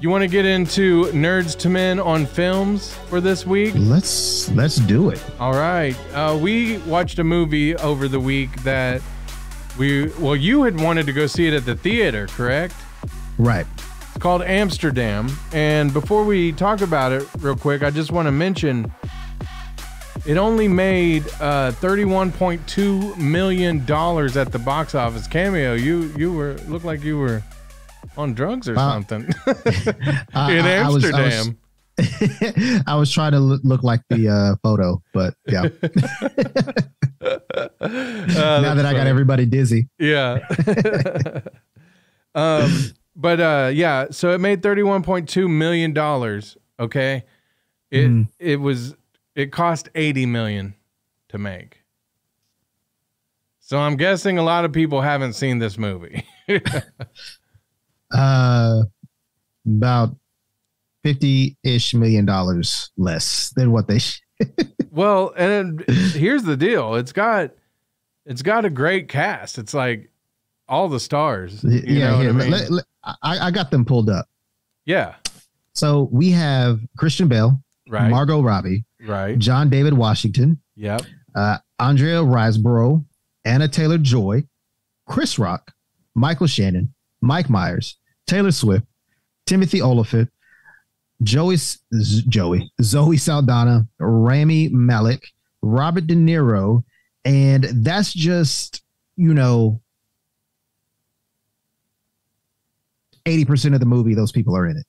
You want to get into Nerds to Men on films for this week? Let's do it. All right. We watched a movie over the week that you had wanted to go see it at the theater, correct? Right. It's called Amsterdam. And before we talk about it real quick, I just want to mention it only made $31.2 million at the box office. Cameo, you looked like you were on drugs or something in Amsterdam. I was trying to look like the photo, but yeah. Now that I got everybody dizzy. Yeah. So it made $31.2 million. Okay. It cost $80 million to make. So I'm guessing a lot of people haven't seen this movie. About $50-ish million less than what they Well, and here's the deal. It's got a great cast. It's like all the stars. You know what I mean? I got them pulled up. Yeah. So we have Christian Bale, right? Margot Robbie, right? John David Washington, yep. Andrea Riseborough, Anna Taylor-Joy, Chris Rock, Michael Shannon, Mike Myers, Taylor Swift, Timothy Olyphant, Zoe Saldana, Rami Malek, Robert De Niro, and that's just, 80% of the movie. Those people are in it.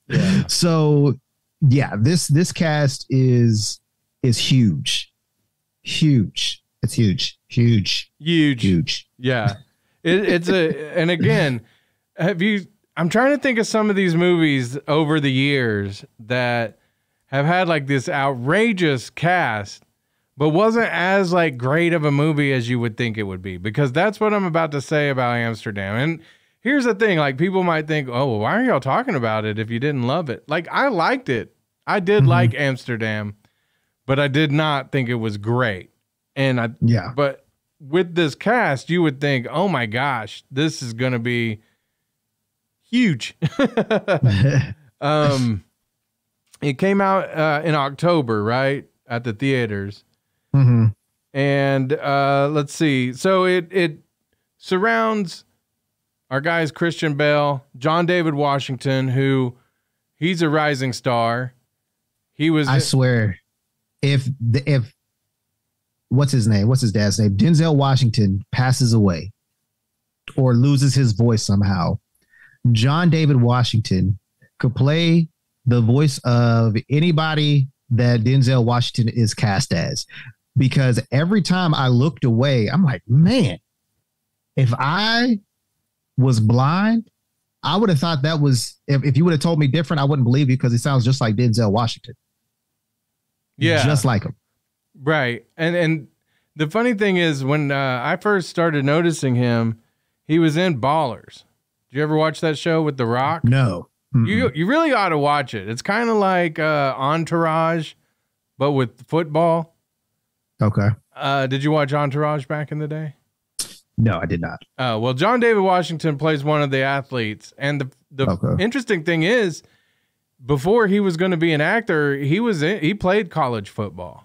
Yeah. So yeah, this cast is huge. It's huge. Yeah. And again, I'm trying to think of some of these movies over the years that have had like this outrageous cast, but wasn't as like great of a movie as you would think it would be, because that's what I'm about to say about Amsterdam. And here's the thing, like people might think, oh, well, why are y'all talking about it if you didn't love it? Like I liked it. I did like Amsterdam, but I did not think it was great. But with this cast, you would think, oh my gosh, this is going to be huge. It came out in October, right? At the theaters. Mm-hmm. And let's see. So it surrounds our guys, Christian Bale, John David Washington, who he's a rising star. I swear, if what's his name? What's his dad's name? Denzel Washington passes away or loses his voice somehow, John David Washington could play the voice of anybody that Denzel Washington is cast as. Because every time I looked away, I'm like, man, if I was blind, I would have thought that was, if you would have told me different, I wouldn't believe you, because he sounds just like Denzel Washington. Yeah. Just like him. Right. And the funny thing is, when I first started noticing him, he was in Ballers. Did you ever watch that show with The Rock? No. You really ought to watch it. It's kind of like Entourage, but with football. Okay. Did you watch Entourage back in the day? No, I did not. Well, John David Washington plays one of the athletes. And the interesting thing is, before he was going to be an actor, he played college football.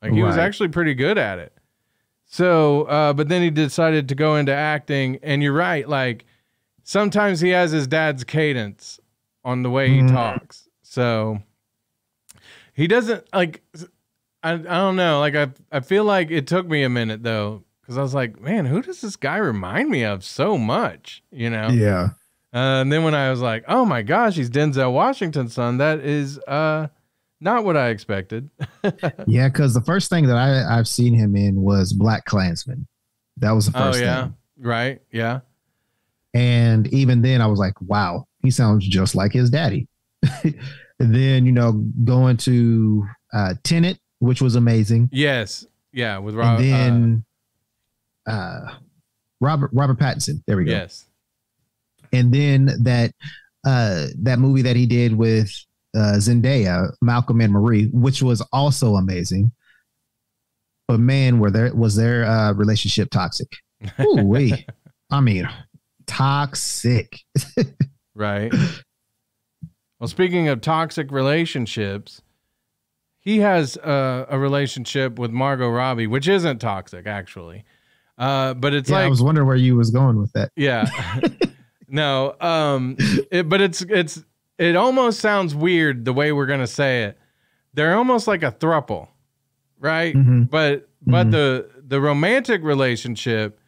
Like he was actually pretty good at it. So, but then he decided to go into acting. And you're right. Like sometimes he has his dad's cadence on the way he talks. So he doesn't like, I don't know. Like I feel like it took me a minute though, because I was like, man, who does this guy remind me of so much? Yeah. And then when I was like, oh my gosh, he's Denzel Washington's son, that is not what I expected. Yeah, because the first thing that I've seen him in was Black Klansman. That was the first thing. Right. Yeah. And even then I was like, wow, he sounds just like his daddy. And then, going to Tenet, which was amazing. Yes. Yeah. With Rob, and then Robert Pattinson. There we go. Yes. And then that movie that he did with Zendaya, Malcolm and Marie, which was also amazing. But man, was their relationship toxic? Ooh-wee. I mean, toxic. Right. Well, speaking of toxic relationships, he has a relationship with Margot Robbie, which isn't toxic actually. But it's like, I was wondering where you was going with that. Yeah. No. But it almost sounds weird the way we're gonna say it. They're almost like a throuple, right? Mm-hmm. But the romantic relationship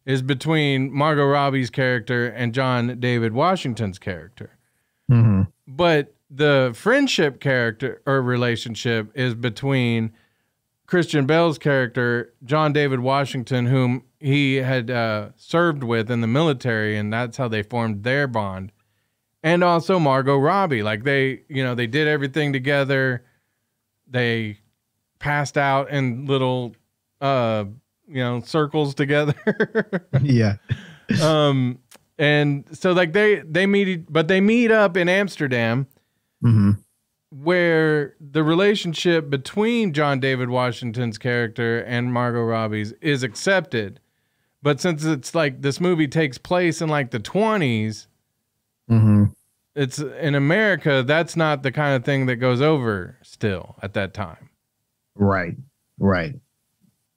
is between Margot Robbie's character and John David Washington's character. Mm-hmm. But the friendship character or relationship is between Christian Bale's character, John David Washington, whom he had served with in the military, and that's how they formed their bond. And also Margot Robbie. Like they did everything together. They passed out in little circles together. Yeah. And so like they meet up in Amsterdam, Mm-hmm. where the relationship between John David Washington's character and Margot Robbie's is accepted. But since it's like this movie takes place in like the 20s, Mm-hmm. it's in America, that's not the kind of thing that goes over still at that time. Right.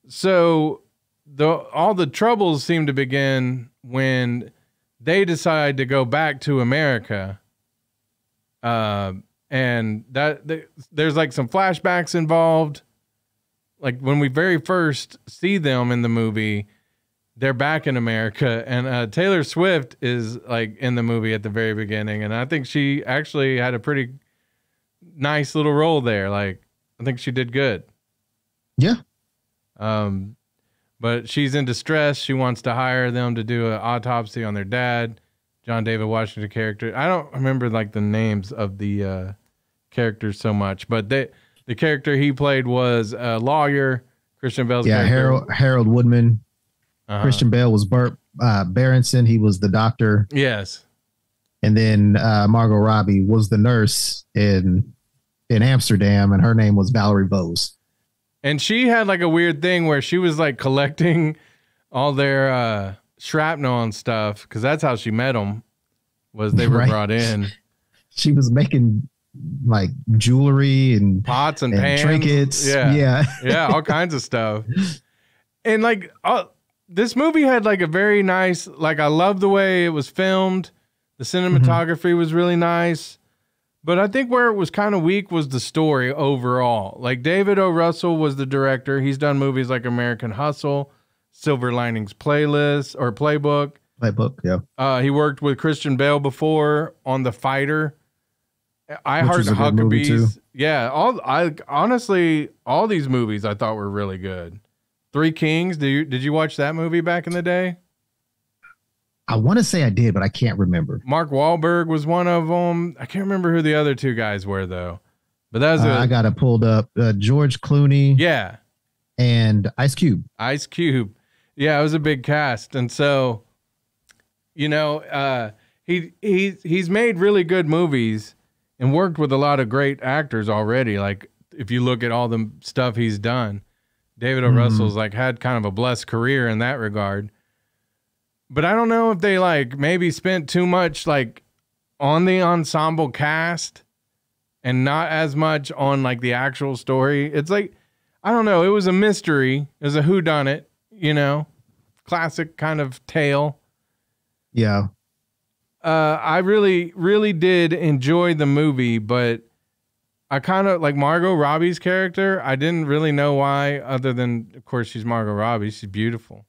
So all the troubles seem to begin when they decide to go back to America. And there's like some flashbacks involved. Like when we very first see them in the movie, they're back in America, and Taylor Swift is like in the movie at the very beginning. And I think she actually had a pretty nice little role there. Like, I think she did good. Yeah. But she's in distress. She wants to hire them to do an autopsy on their dad, John David Washington character. I don't remember like the names of the characters so much, but the character he played was a lawyer. Christian Bale's character. Harold Woodman. Uh-huh. Christian Bale was Burt Berenson. He was the doctor. Yes. And then Margot Robbie was the nurse in Amsterdam, and her name was Valerie Bose. And she had like a weird thing where she was like collecting all their shrapnel and stuff, because that's how she met them, was they were brought in. She was making like jewelry and pots and pans, trinkets. Yeah, all kinds of stuff. And like this movie had like a very nice, like I love the way it was filmed. The cinematography was really nice. But I think where it was kind of weak was the story overall. Like David O. Russell was the director. He's done movies like American Hustle, Silver Linings Playbook. Yeah. He worked with Christian Bale before on The Fighter. I Heart Huckabees. Yeah. Honestly, all these movies I thought were really good. Three Kings. Did you watch that movie back in the day? I want to say I did, but I can't remember. Mark Wahlberg was one of them. I can't remember who the other two guys were though. But that was I got it pulled up. George Clooney. Yeah. And Ice Cube. Yeah, it was a big cast. And so, he's made really good movies and worked with a lot of great actors already. Like if you look at all the stuff he's done, David O. Russell's like had kind of a blessed career in that regard. But I don't know if they like maybe spent too much like on the ensemble cast and not as much on like the actual story. It's like, I don't know. It was a mystery. It was a whodunit, classic kind of tale. Yeah. I really, really did enjoy the movie, but I kind of like Margot Robbie's character. I didn't really know why, other than, of course, she's Margot Robbie. She's beautiful.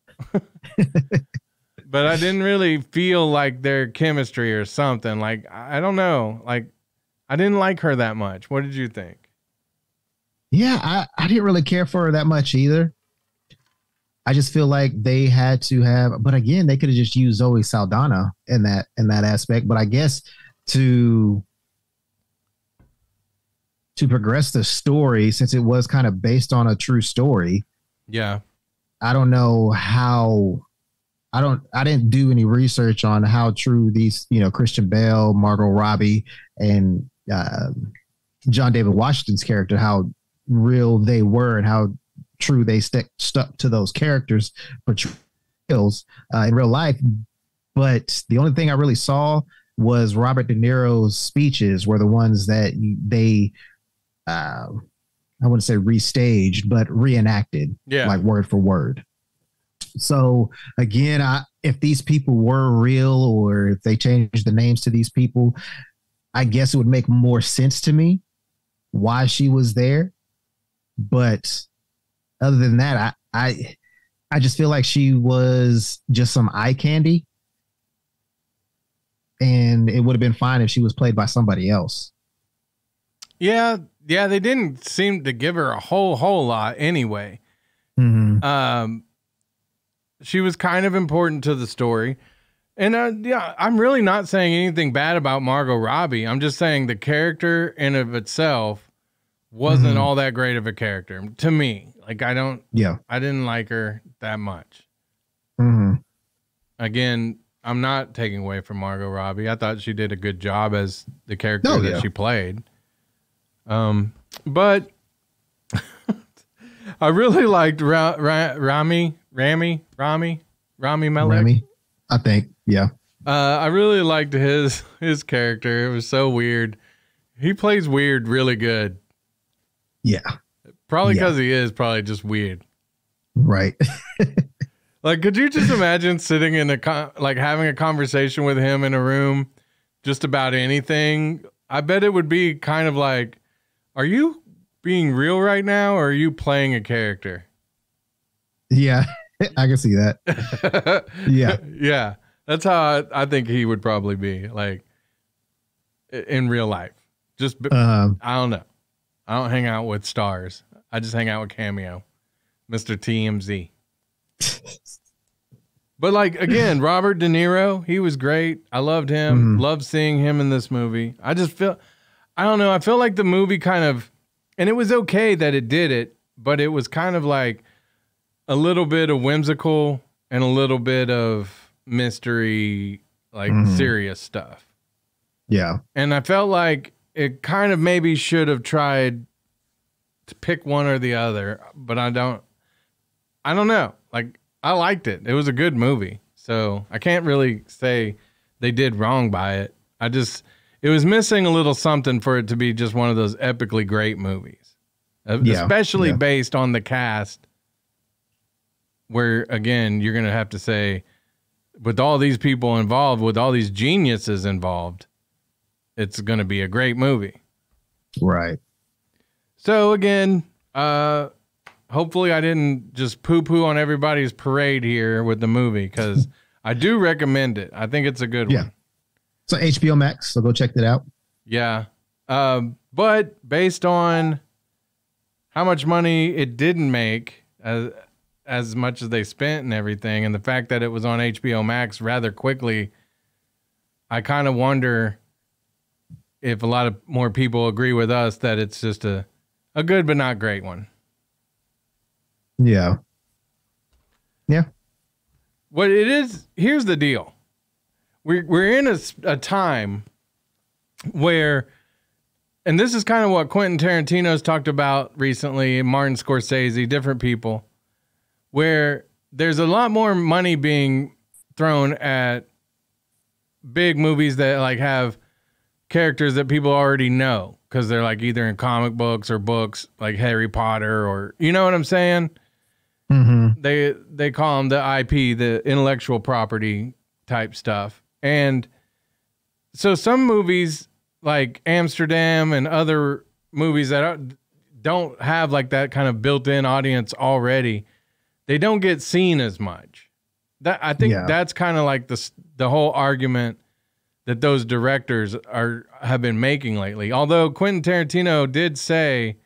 But I didn't really feel like their chemistry or something. Like, I don't know. Like, I didn't like her that much. What did you think? Yeah, I didn't really care for her that much either. I just feel like they had to have, but again, they could have just used Zoe Saldana in that aspect. But I guess to progress the story, since it was kind of based on a true story. Yeah. I don't know how. I didn't do any research on how true these, Christian Bale, Margot Robbie, and John David Washington's character, how real they were and how true they stuck to those characters portrayals in real life. But the only thing I really saw was Robert De Niro's speeches were the ones that they, I wouldn't say restaged, but reenacted, like word for word. So again, if these people were real, or if they changed the names to these people, I guess it would make more sense to me why she was there. But other than that, I just feel like she was just some eye candy, and it would have been fine if she was played by somebody else. Yeah, they didn't seem to give her a whole lot anyway. Mm-hmm. She was kind of important to the story. And I'm really not saying anything bad about Margot Robbie. I'm just saying the character in of itself wasn't all that great of a character to me. Like, I didn't like her that much. Mm-hmm. Again, I'm not taking away from Margot Robbie. I thought she did a good job as the character that she played. But I really liked Rami Malek. Rami, I think. Yeah. I really liked his character. It was so weird. He plays weird really good. Yeah. Probably because he is probably just weird. Right. Like, could you just imagine sitting in having a conversation with him in a room just about anything? I bet it would be kind of like, are you being real right now, or are you playing a character? Yeah, I can see that. Yeah. Yeah. That's how I think he would probably be, like, in real life. Just, I don't know. I don't hang out with stars. I just hang out with Cameo, Mr. TMZ. But, like, again, Robert De Niro, he was great. I loved him. Loved seeing him in this movie. I just feel, I don't know. I feel like the movie kind of, and it was okay that it did it, but it was kind of like a little bit of whimsical and a little bit of mystery, like serious stuff. Yeah. And I felt like it kind of maybe should have tried to pick one or the other, but I don't know. Like, I liked it. It was a good movie. So I can't really say they did wrong by it. It was missing a little something for it to be just one of those epically great movies, especially based on the cast, where, again, you're going to have to say, with all these people involved, with all these geniuses involved, it's going to be a great movie. Right. So again, hopefully I didn't just poo-poo on everybody's parade here with the movie, because I do recommend it. I think it's a good one. So HBO Max, so go check that out. Yeah. But based on how much money it didn't make, as much as they spent and everything, and the fact that it was on HBO Max rather quickly, I kind of wonder if a lot of more people agree with us that it's just a good but not great one. Yeah. Yeah. What it is, here's the deal. We're in a time where, and this is kind of what Quentin Tarantino's talked about recently, Martin Scorsese, different people, where there's a lot more money being thrown at big movies that, like, have characters that people already know, because they're, like, either in comic books or books like Harry Potter, or, you know what I'm saying? They call them the IP, the intellectual property type stuff. And so some movies like Amsterdam and other movies that don't have, like, that kind of built-in audience already, they don't get seen as much. I think that's kind of like the whole argument that those directors have been making lately. Although Quentin Tarantino did say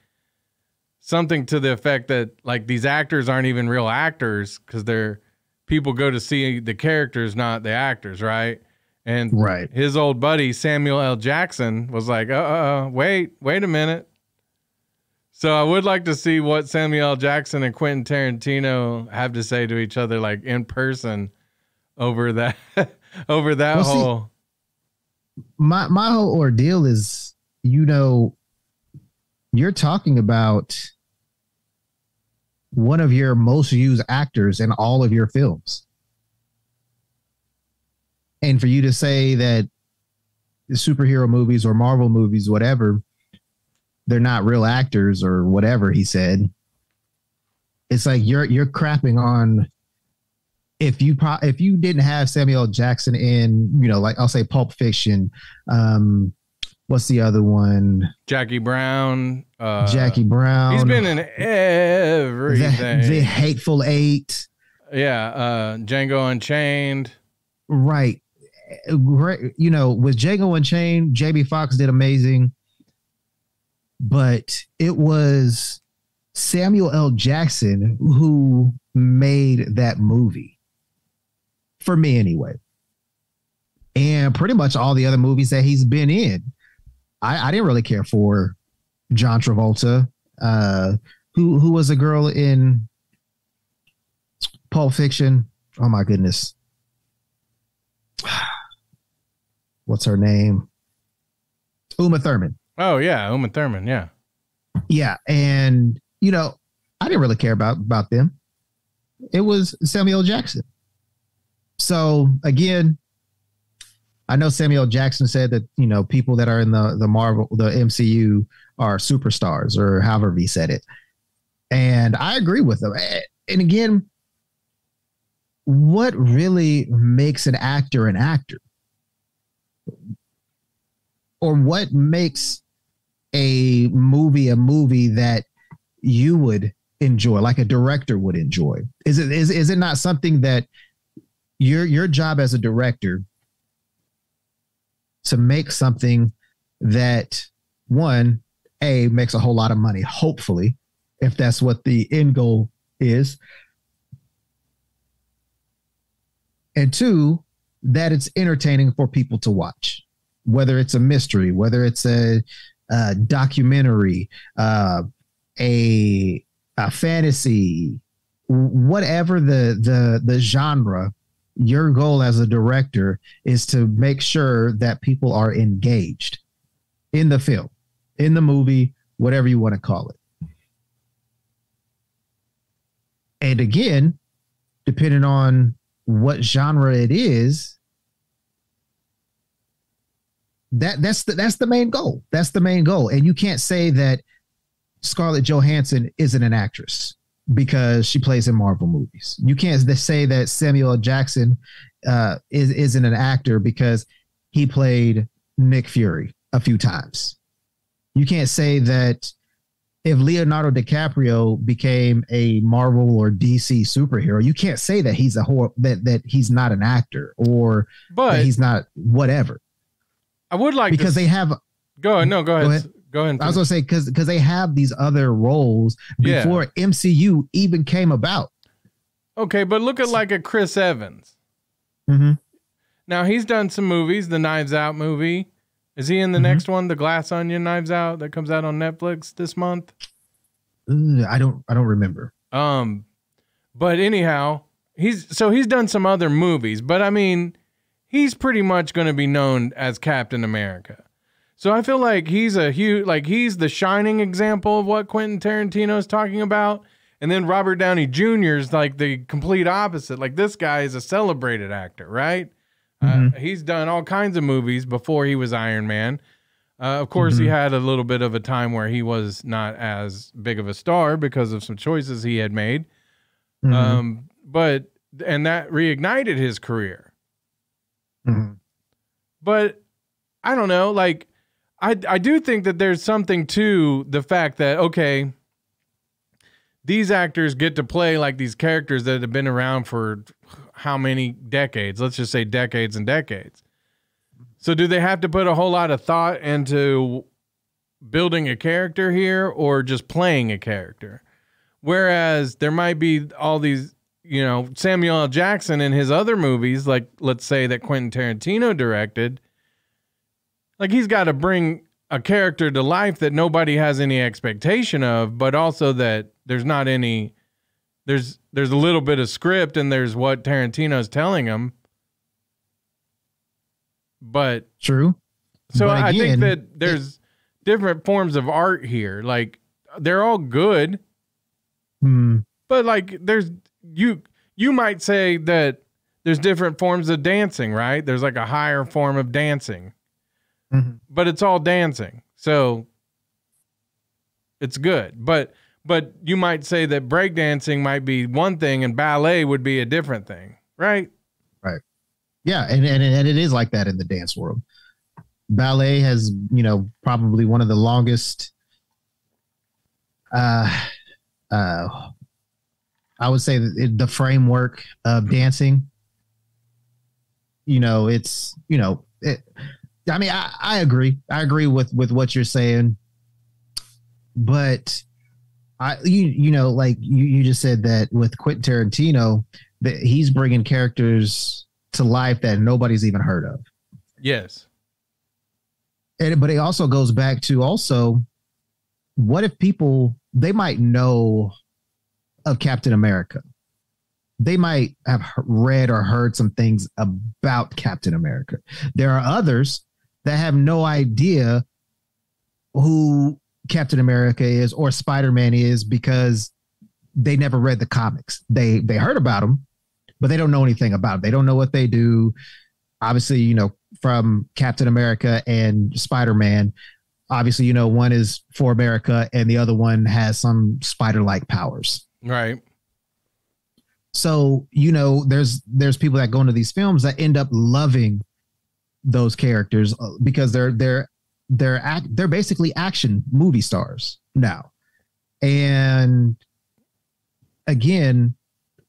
something to the effect that, like, these actors aren't even real actors, because people go to see the characters, not the actors, right? And his old buddy Samuel L. Jackson was like, wait a minute. So I would like to see what Samuel L. Jackson and Quentin Tarantino have to say to each other, like, in person, over that whole. My whole ordeal is, you're talking about one of your most used actors in all of your films. And for you to say that superhero movies or Marvel movies, whatever, they're not real actors or whatever he said. It's like you're crapping on if you didn't have Samuel L. Jackson in, like I'll say Pulp Fiction, what's the other one? Jackie Brown. Jackie Brown. He's been in everything. The Hateful Eight. Yeah, Django Unchained. Right. Great. With Django Unchained, Jamie Foxx did amazing, but it was Samuel L. Jackson who made that movie, for me anyway. And pretty much all the other movies that he's been in, I didn't really care for John Travolta, who was a girl in Pulp Fiction. Oh my goodness. What's her name? Uma Thurman. Oh yeah, Uma Thurman. Yeah. Yeah, and I didn't really care about them. It was Samuel Jackson. So again, I know Samuel Jackson said that people that are in the Marvel, the MCU, are superstars, or however he said it, and I agree with him. And again, what really makes an actor an actor? Or what makes a movie that you would enjoy, like a director would enjoy? Is it not something that your job as a director to make something that, one, A, makes a whole lot of money, hopefully, if that's what the end goal is, and two, that it's entertaining for people to watch, whether it's a mystery, whether it's a documentary, a fantasy, whatever the genre. Your goal as a director is to make sure that people are engaged in the film, in the movie, whatever you want to call it. And again, depending on what genre it is, that's the main goal. That's the main goal. And you can't say that Scarlett Johansson isn't an actress because she plays in Marvel movies. You can't say that Samuel L. Jackson isn't an actor because he played Nick Fury a few times. You can't say that if Leonardo DiCaprio became a Marvel or DC superhero, you can't say that he's that he's not an actor, or that he's not whatever. I would like because they have. Go ahead. No, go ahead. Go ahead. I was going to say because they have these other roles before MCU even came about. Okay, but look at like a Chris Evans. Mm-hmm. Now he's done some movies. The Knives Out movie. Is he in the next one, the Glass Onion Knives Out, that comes out on Netflix this month? I don't remember. But anyhow, he's done some other movies, but I mean, he's pretty much going to be known as Captain America. So I feel like he's he's the shining example of what Quentin Tarantino is talking about. And then Robert Downey Jr. is like the complete opposite. Like, this guy is a celebrated actor, right? He's done all kinds of movies before he was Iron Man. Of course, he had a little bit of a time where he was not as big of a star because of some choices he had made. And that reignited his career. But I don't know, like, I do think that there's something to the fact that, okay, these actors get to play like these characters that have been around for how many decades? Let's just say decades and decades. So do they have to put a whole lot of thought into building a character here, or just playing a character? Whereas there might be all these, Samuel L. Jackson in his other movies, like let's say that Quentin Tarantino directed, like he's got to bring a character to life that nobody has any expectation of, but also that there's not any, there's a little bit of script and there's what Tarantino's telling him. But true. So I think that there's different forms of art here. Like, they're all good, but like there's, you might say that there's different forms of dancing, right? There's like a higher form of dancing. but it's all dancing. So it's good. But you might say that breakdancing might be one thing and ballet would be a different thing, right? Right. Yeah, and it is like that in the dance world. Ballet has, probably one of the longest I would say that the framework of dancing, it's, I mean, I agree. I agree with what you're saying, but like you just said that with Quentin Tarantino, that he's bringing characters to life that nobody's even heard of. Yes. But it also goes back to what if they might know of Captain America. They might have read or heard some things about Captain America. There are others that have no idea who Captain America is or Spider-Man is because they never read the comics. They heard about them, but they don't know anything about them. They don't know what they do. Obviously, from Captain America and Spider-Man, obviously, one is for America and the other one has some spider-like powers. Right. So, there's people that go into these films that end up loving those characters because they're basically action movie stars now. And again,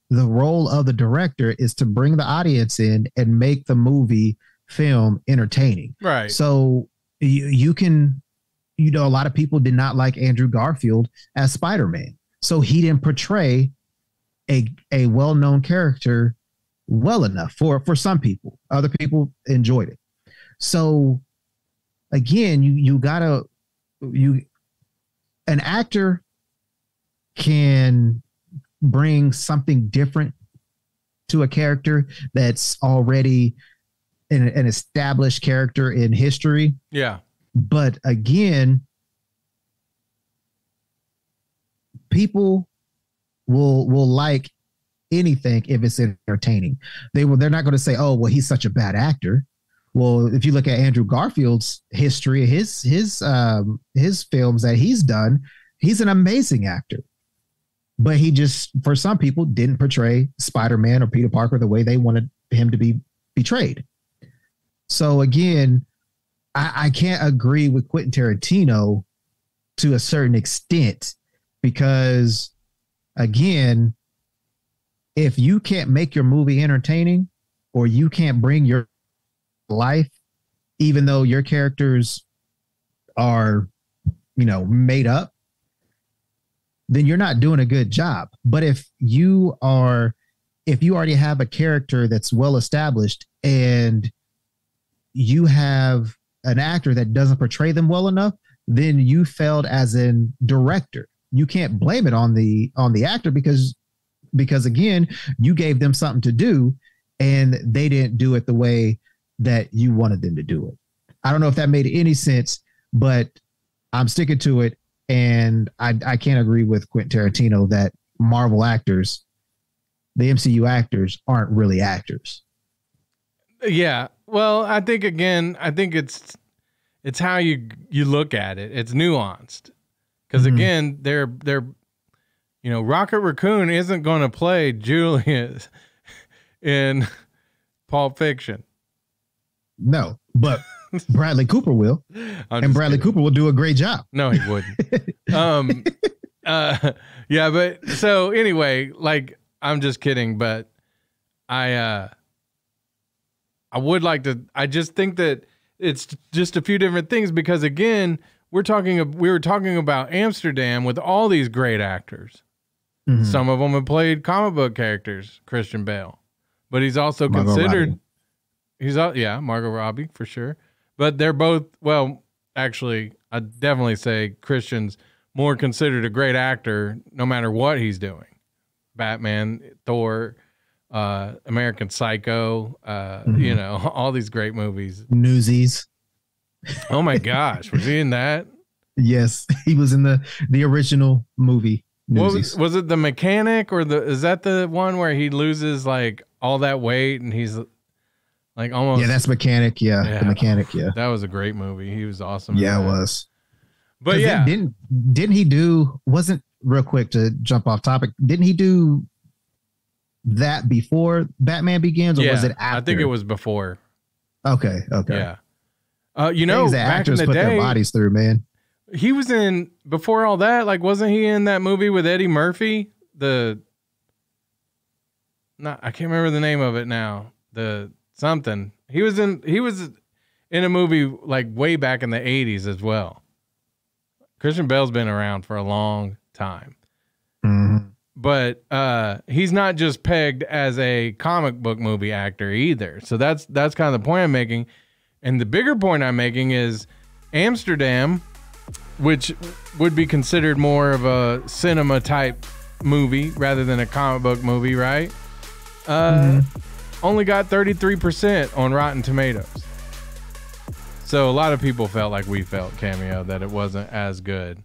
the role of the director is to bring the audience in and make the film entertaining. Right. So you can, a lot of people did not like Andrew Garfield as Spider-Man. So he didn't portray a well-known character well enough for some people. Other people enjoyed it. So again, an actor can bring something different to a character that's already an established character in history. Yeah. But again, people will like anything if it's entertaining. They're not going to say, "Oh, well, he's such a bad actor." Well, if you look at Andrew Garfield's history, his films that he's done, he's an amazing actor. But he just, for some people, didn't portray Spider-Man or Peter Parker the way they wanted him to be portrayed. So again, I can't agree with Quentin Tarantino to a certain extent because, again, if you can't make your movie entertaining or you can't bring your life, even though your characters are, made up, then you're not doing a good job. But if you already have a character that's well established and you have an actor that doesn't portray them well enough, then you failed as a director. You can't blame it on the actor because again, you gave them something to do and they didn't do it the way that you wanted them to do it. I don't know if that made any sense, but I'm sticking to it. And I can't agree with Quentin Tarantino that Marvel actors, the MCU actors, aren't really actors. Yeah. Well, I think it's how you look at it. It's nuanced. Because again, they're Rocket Raccoon isn't going to play Julius in Pulp Fiction. No, but Bradley Cooper will. And Bradley Cooper will do a great job. No, he wouldn't. Yeah, but so anyway, like, I'm just kidding, but I would like to, I just think that it's just a few different things because again, we were talking about Amsterdam with all these great actors. Mm-hmm. Some of them have played comic book characters, Christian Bale, but he's also considered, Margot Robbie for sure. But they're both, well, actually, I'd definitely say Christian's more considered a great actor no matter what he's doing. Batman, Thor, American Psycho, all these great movies. Newsies. Oh my gosh, was he in that? Yes, he was in the original movie. Newsies. Was it The Mechanic or is that the one where he loses like all that weight and he's Like almost. Yeah, that's Mechanic. Yeah, the Mechanic. Yeah, that was a great movie. He was awesome. Yeah, it was. But yeah, didn't he do? Wasn't real quick to jump off topic. Didn't he do that before Batman Begins, or was it after? I think it was before. Okay. Yeah. You know, that back actors in the put day, their bodies through, man. He was in before all that. Like, wasn't he in that movie with Eddie Murphy? I can't remember the name of it now. He was in a movie like way back in the 80s as well. Christian Bale's been around for a long time. Mm-hmm. But he's not just pegged as a comic book movie actor either. So that's kind of the point I'm making. And the bigger point I'm making is Amsterdam, which would be considered more of a cinema type movie rather than a comic book movie, right? Only got 33% on Rotten Tomatoes. So a lot of people felt like we felt, Cameo, that it wasn't as good.